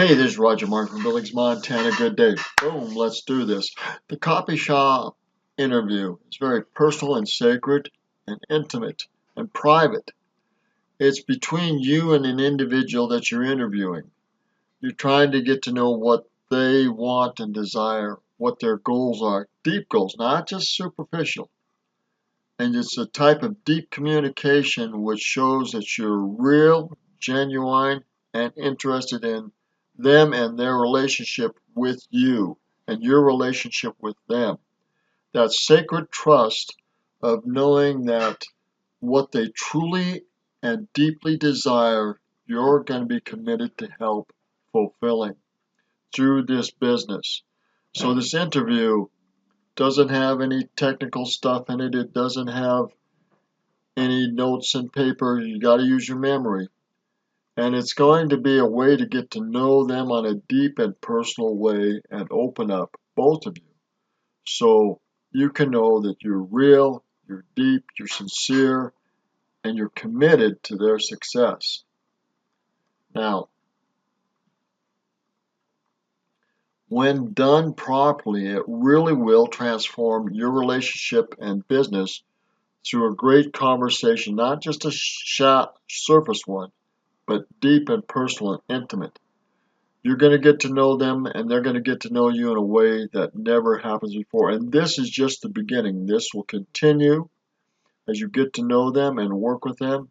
Hey, this is Roger Martin from Billings, Montana. Good day. Boom, let's do this. The coffee shop interview is very personal and sacred and intimate and private. It's between you and an individual that you're interviewing. You're trying to get to know what they want and desire, what their goals are. Deep goals, not just superficial. And it's a type of deep communication which shows that you're real, genuine, and interested in them and their relationship with you and your relationship with them. That sacred trust of knowing that what they truly and deeply desire, you're going to be committed to help fulfilling through this business. So this interview doesn't have any technical stuff in it. It doesn't have any notes and paper. You got to use your memory. And it's going to be a way to get to know them on a deep and personal way and open up, both of you. So you can know that you're real, you're deep, you're sincere, and you're committed to their success. Now, when done properly, it really will transform your relationship and business through a great conversation, not just a surface one, but deep and personal and intimate. You're going to get to know them and they're going to get to know you in a way that never happens before. And this is just the beginning. This will continue as you get to know them and work with them.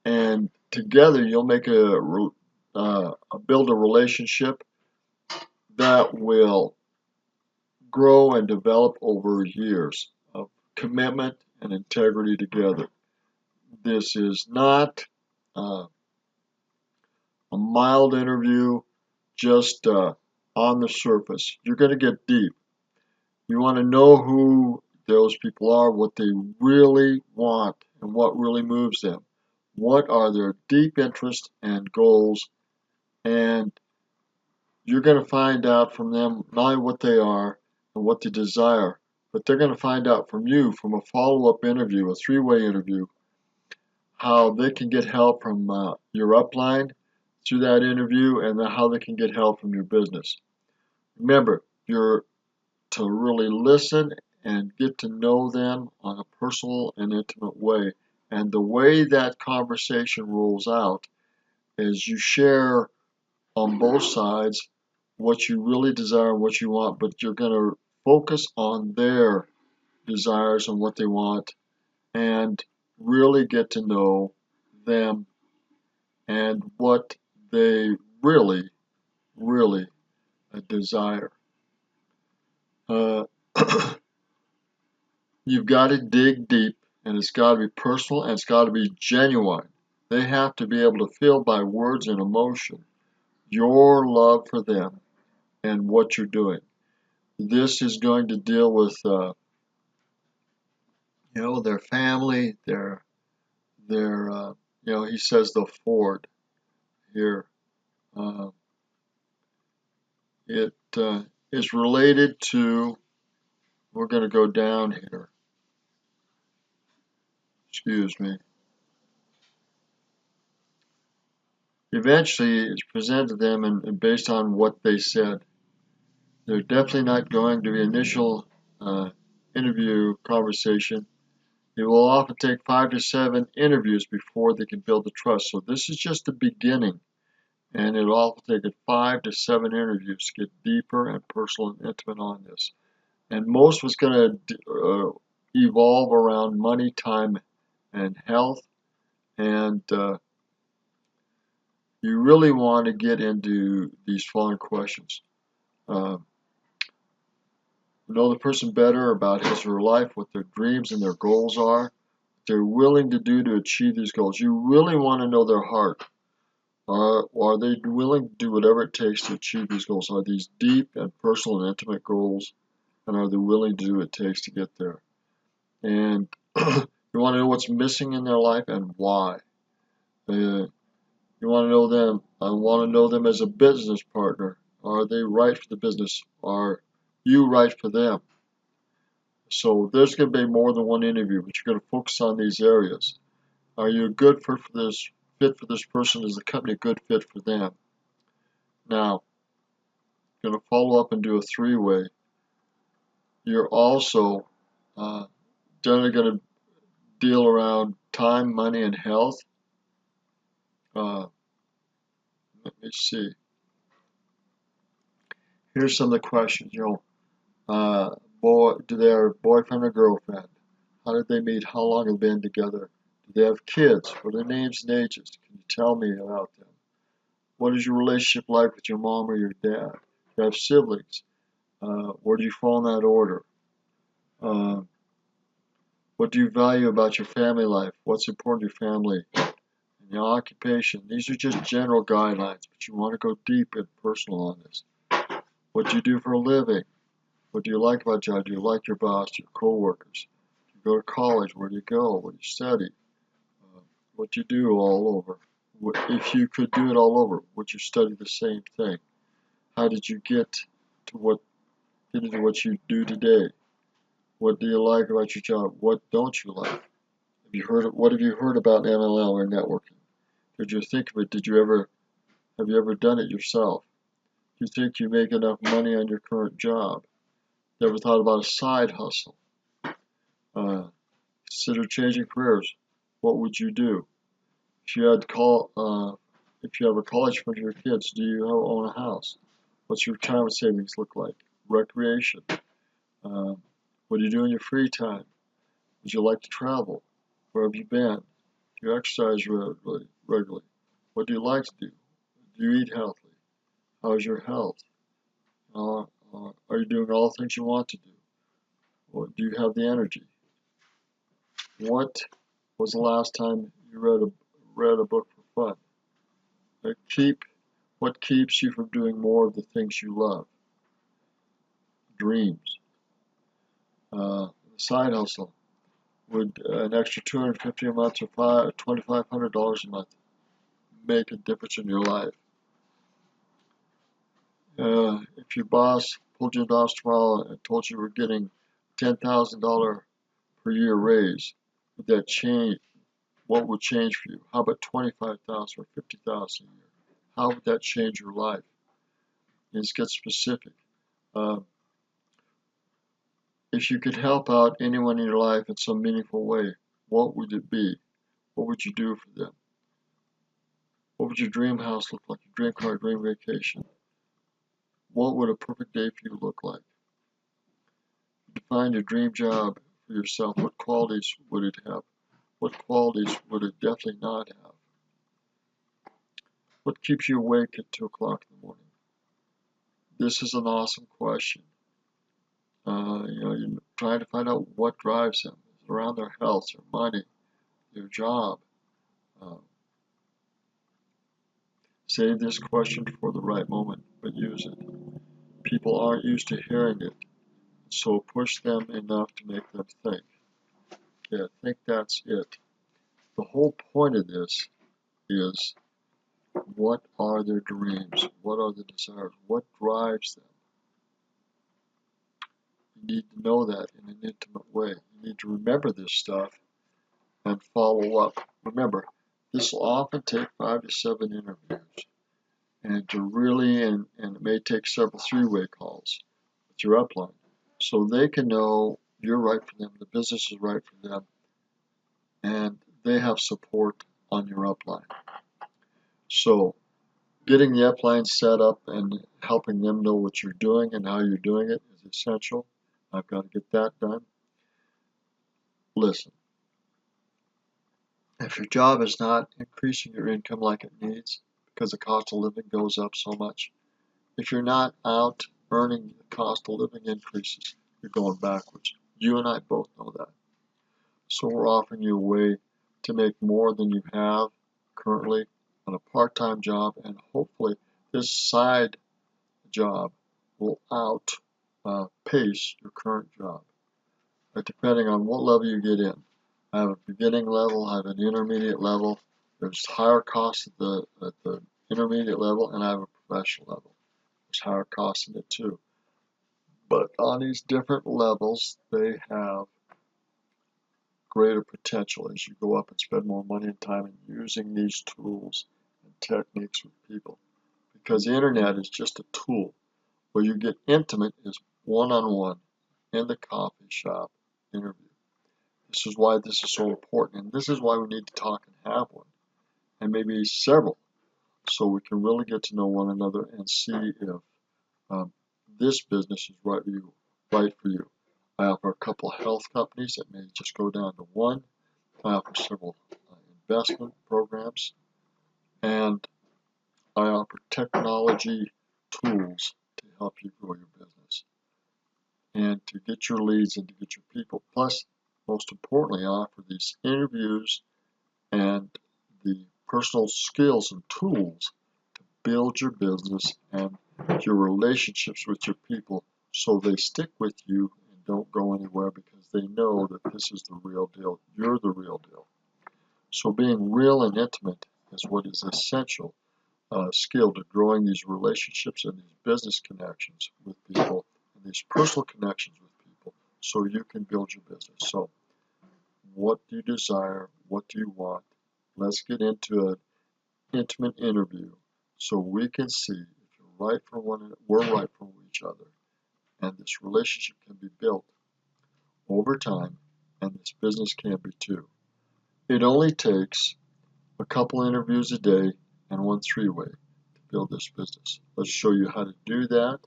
And together you'll make build a relationship that will grow and develop over years of commitment and integrity together. This is not a mild interview just on the surface. You're going to get deep. You want to know who those people are, what they really want, and what really moves them. What are their deep interests and goals? And you're going to find out from them not only what they are and what they desire, but they're going to find out from you from a follow-up interview, a three-way interview, how they can get help from your upline through that interview and then how they can get help from your business. Remember, you're to really listen and get to know them on a personal and intimate way. And the way that conversation rolls out is you share on both sides what you really desire and what you want, but you're going to focus on their desires and what they want and really get to know them and what they really, really desire. You've got to dig deep, and it's got to be personal, and it's got to be genuine. They have to be able to feel by words and emotion your love for them and what you're doing. This is going to deal with, their family, he says the Ford here. It is related to, we're going to go down here. Excuse me. Eventually, it's presented to them and based on what they said. They're definitely not going to be initial interview conversation. It will often take 5 to 7 interviews before they can build the trust. So this is just the beginning, and it'll often take 5 to 7 interviews to get deeper and personal and intimate on this. And most was going to evolve around money, time, and health. And you really want to get into these following questions. Know the person better about his or her life, what their dreams and their goals are, what they're willing to do to achieve these goals. You really want to know their heart. Are they willing to do whatever it takes to achieve these goals? Are these deep and personal and intimate goals? And are they willing to do what it takes to get there? And you want to know what's missing in their life and why. You want to know them. I want to know them as a business partner. Are they right for the business? Are you right for them? So there's going to be more than one interview, but you're going to focus on these areas. Are you a good fit for this person? Is the company a good fit for them? Now, going to follow up and do a three-way. You're also generally going to deal around time, money, and health. Let me see. Here's some of the questions. Do they have a boyfriend or girlfriend? How did they meet? How long have they been together? Do they have kids? What are their names and ages? Can you tell me about them? What is your relationship like with your mom or your dad? Do you have siblings? Where do you fall in that order? Uh, what do you value about your family life? What's important to your family? And your occupation. These are just general guidelines, but you want to go deep and personal on this. What do you do for a living? What do you like about your job? Do you like your boss, your coworkers? Do you go to college? Where do you go? What do you study? What do you do all over? If you could do it all over, would you study the same thing? How did you get into what you do today? What do you like about your job? What don't you like? What have you heard about MLM or networking? Did you think of it? Have you ever done it yourself? Do you think you make enough money on your current job? Never thought about a side hustle? Consider changing careers. What would you do? If you if you have a college fund for your kids, do you own a house? What's your retirement savings look like? Recreation. What do you do in your free time? Would you like to travel? Where have you been? Do you exercise regularly? What do you like to do? Do you eat healthy? How is your health? Are you doing all the things you want to do? Or do you have the energy? What was the last time you read a book for fun? What keeps you from doing more of the things you love? Dreams. Side hustle. Would an extra $250 a month or $2,500 a month make a difference in your life? If your boss pulled you into office tomorrow and told you you were getting $10,000 per year raise, would that change? What would change for you? How about 25,000 or 50,000 a year? How would that change your life? Let's get specific. If you could help out anyone in your life in some meaningful way, what would it be? What would you do for them? What would your dream house look like? Your dream car, dream vacation? What would a perfect day for you look like? Define your dream job for yourself. What qualities would it have? What qualities would it definitely not have? What keeps you awake at 2 o'clock in the morning? This is an awesome question. You're trying to find out what drives them. Is it around their health, their money, their job? Save this question for the right moment, but use it. People aren't used to hearing it, so push them enough to make them think. Okay, I think that's it. The whole point of this is, what are their dreams? What are the desires? What drives them? You need to know that in an intimate way. You need to remember this stuff and follow up. Remember, this will often take 5 to 7 interviews. And it may take several three-way calls with your upline. So they can know you're right for them, the business is right for them, and they have support on your upline. So getting the upline set up and helping them know what you're doing and how you're doing it is essential. I've got to get that done. Listen, if your job is not increasing your income like it needs because the cost of living goes up so much, if you're not out earning the cost of living increases, you're going backwards. You and I both know that. So we're offering you a way to make more than you have currently on a part-time job, and hopefully this side job will outpace your current job. But depending on what level you get in. I have a beginning level, I have an intermediate level. There's higher costs at the intermediate level, and I have a professional level. There's higher costs in it too. But on these different levels, they have greater potential as you go up and spend more money and time in using these tools and techniques with people. because the internet is just a tool. Where you get intimate is one-on-one in the coffee shop interview. This is why this is so important, and this is why we need to talk and have one, and maybe several, so we can really get to know one another and see if this business is right for you. I offer a couple of health companies that may just go down to one. I offer several investment programs, and I offer technology tools to help you grow your business and to get your leads and to get your people. Plus, most importantly, I offer these interviews and the personal skills and tools to build your business and your relationships with your people so they stick with you and don't go anywhere because they know that this is the real deal. You're the real deal. So being real and intimate is what is essential skill to growing these relationships and these business connections with people and these personal connections with people so you can build your business. So what do you desire? What do you want? Let's get into an intimate interview so we can see if you're right for we're right for each other, and this relationship can be built over time, and this business can be too. It only takes a couple interviews a day and one three-way to build this business. Let's show you how to do that,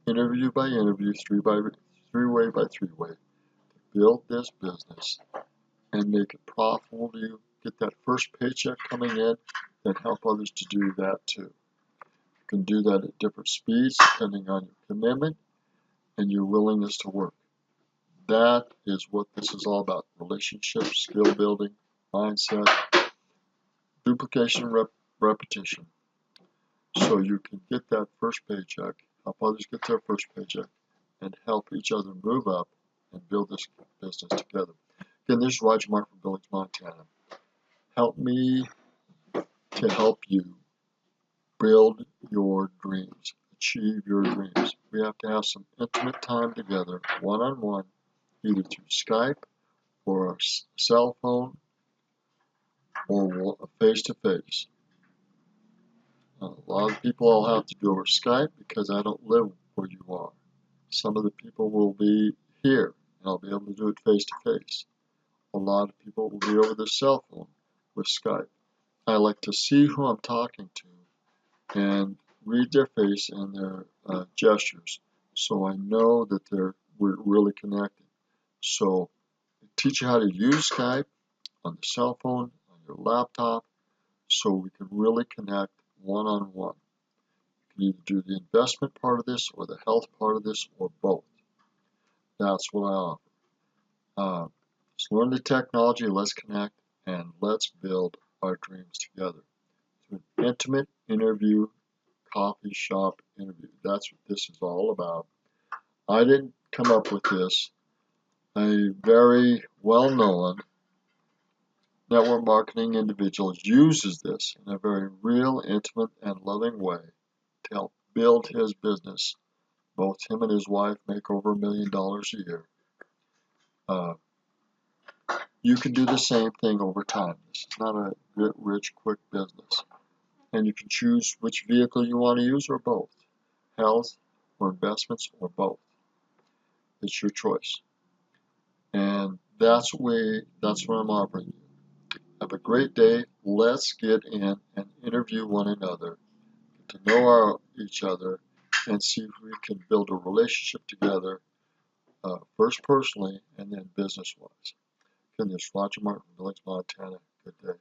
interview by interview, three-way by three-way, to build this business and make it profitable to you. Get that first paycheck coming in, then help others to do that too. You can do that at different speeds depending on your commitment and your willingness to work. That is what this is all about. Relationships, skill building, mindset, duplication, repetition. So you can get that first paycheck, help others get their first paycheck, and help each other move up and build this business together. Again, this is Roger Mark from Billings, Montana. Help me to help you build your dreams, achieve your dreams. We have to have some intimate time together, one-on-one, either through Skype or a cell phone or face-to-face. A lot of people I'll have to do over Skype because I don't live where you are. Some of the people will be here, and I'll be able to do it face-to-face. A lot of people will be over the cell phone with Skype. I like to see who I'm talking to and read their face and their gestures so I know that we're really connected. So I teach you how to use Skype on the cell phone, on your laptop, so we can really connect one-on-one. You can either do the investment part of this or the health part of this or both. That's what I offer. Let's learn the technology, let's connect, and let's build our dreams together. It's an intimate interview, coffee shop interview. That's what this is all about. I didn't come up with this. A very well-known network marketing individual uses this in a very real, intimate, and loving way to help build his business. Both him and his wife make over $1 million a year. You can do the same thing over time. This is not a get rich quick business. And you can choose which vehicle you want to use or both. Health or investments or both. It's your choice. And that's what I'm offering you. Have a great day. Let's get in and interview one another, get to know each other, and see if we can build a relationship together, first personally and then business-wise. Again, this is Roger Martin from Billings, Montana. Good day.